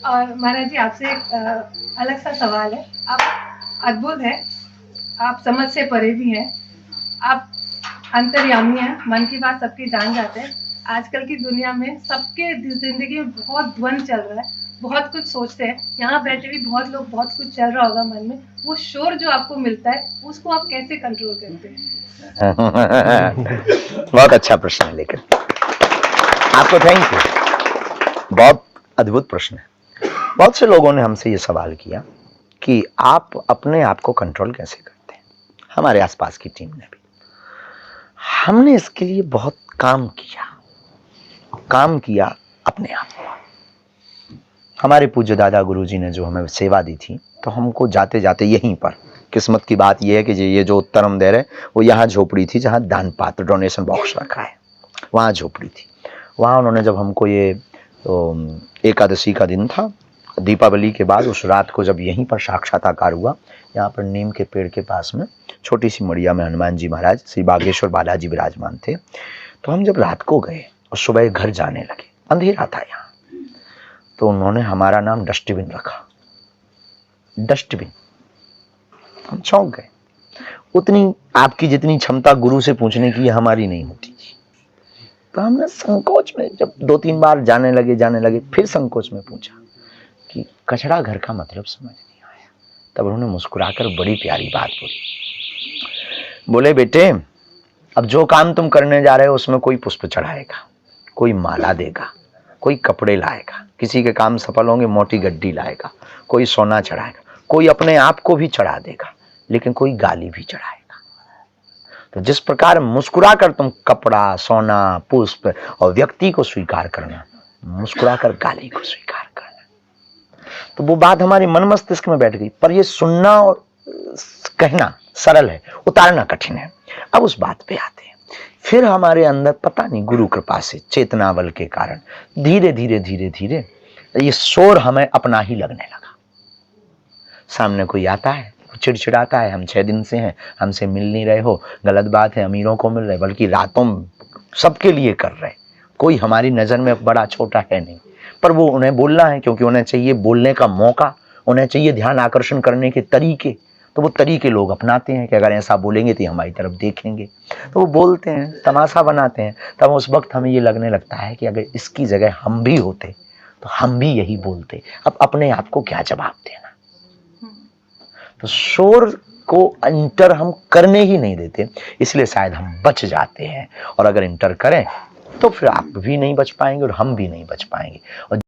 और महाराज जी आपसे एक अलग सा सवाल है। आप अद्भुत हैं, आप समझ से परे भी हैं, आप अंतर्यामी हैं, मन की बात सबकी जान जाते हैं। आजकल की दुनिया में सबके ज़िंदगी में बहुत द्वंद चल रहा है, बहुत कुछ सोचते हैं। यहाँ बैठे भी बहुत लोग, बहुत कुछ चल रहा होगा मन में। वो शोर जो आपको मिलता है, उसको आप कैसे कंट्रोल करते हैं? बहुत अच्छा प्रश्न है, लेकिन आपको थैंक यू। बहुत अद्भुत प्रश्न है। बहुत से लोगों ने हमसे ये सवाल किया कि आप अपने आप को कंट्रोल कैसे करते हैं। हमारे आसपास की टीम ने भी, हमने इसके लिए बहुत काम किया अपने आप को। हमारे पूज्य दादा गुरुजी ने जो हमें सेवा दी थी, तो हमको जाते जाते यहीं पर, किस्मत की बात यह है कि ये जो उत्तर हम दे रहे वो यहाँ झोपड़ी थी जहाँ दान पात्र डोनेशन बॉक्स रखा है, वहाँ झोपड़ी थी। वहाँ उन्होंने जब हमको ये एकादशी का दिन था, दीपावली के बाद उस रात को जब यहीं पर साक्षात्कार हुआ, यहाँ पर नीम के पेड़ के पास में छोटी सी मड़िया में हनुमान जी महाराज श्री बागेश्वर बालाजी विराजमान थे। तो हम जब रात को गए और सुबह घर जाने लगे, अंधेरा था यहाँ, तो उन्होंने हमारा नाम डस्टबिन रखा। डस्टबिन, हम चौंक गए। उतनी आपकी जितनी क्षमता गुरु से पूछने की हमारी नहीं होती थी। तो हमने संकोच में, जब 2-3 बार जाने लगे, फिर संकोच में पूछा कि कचरा घर का मतलब समझ नहीं आया। तब उन्होंने मुस्कुराकर बड़ी प्यारी बात बोली। बोले, बेटे, अब जो काम तुम करने जा रहे हो उसमें कोई पुष्प चढ़ाएगा, कोई माला देगा, कोई कपड़े लाएगा, किसी के काम सफल होंगे मोटी गड्डी लाएगा, कोई सोना चढ़ाएगा, कोई अपने आप को भी चढ़ा देगा, लेकिन कोई गाली भी चढ़ाएगा। तो जिस प्रकार मुस्कुराकर तुम कपड़ा, सोना, पुष्प और व्यक्ति को स्वीकार करना, मुस्कुराकर गाली को स्वीकार करना। तो वो बात हमारे मन मस्तिष्क में बैठ गई। पर ये सुनना और कहना सरल है, उतारना कठिन है। अब उस बात पे आते हैं। फिर हमारे अंदर पता नहीं गुरु कृपा से, चेतना बल के कारण धीरे धीरे ये शोर हमें अपना ही लगने लगा। सामने कोई आता है, चिड़चिड़ाता है, हम 6 दिन से हैं, हमसे मिल नहीं रहे हो, गलत बात है, अमीरों को मिल रहे, बल्कि रातों सबके लिए कर रहे। कोई हमारी नजर में बड़ा छोटा है नहीं, पर वो उन्हें बोलना है, क्योंकि उन्हें चाहिए बोलने का मौका, उन्हें चाहिए ध्यान आकर्षण करने के तरीके। तो वो तरीके लोग अपनाते हैं कि अगर ऐसा बोलेंगे तो हमारी तरफ देखेंगे, तो वो बोलते हैं, तमाशा बनाते हैं। तब उस वक्त हमें ये लगने लगता है कि अगर इसकी जगह हम भी होते तो हम भी यही बोलते। अब अपने आप को क्या जवाब देना। तो शोर को इंटर हम करने ही नहीं देते, इसलिए शायद हम बच जाते हैं। और अगर इंटर करें तो फिर आप भी नहीं बच पाएंगे और हम भी नहीं बच पाएंगे। और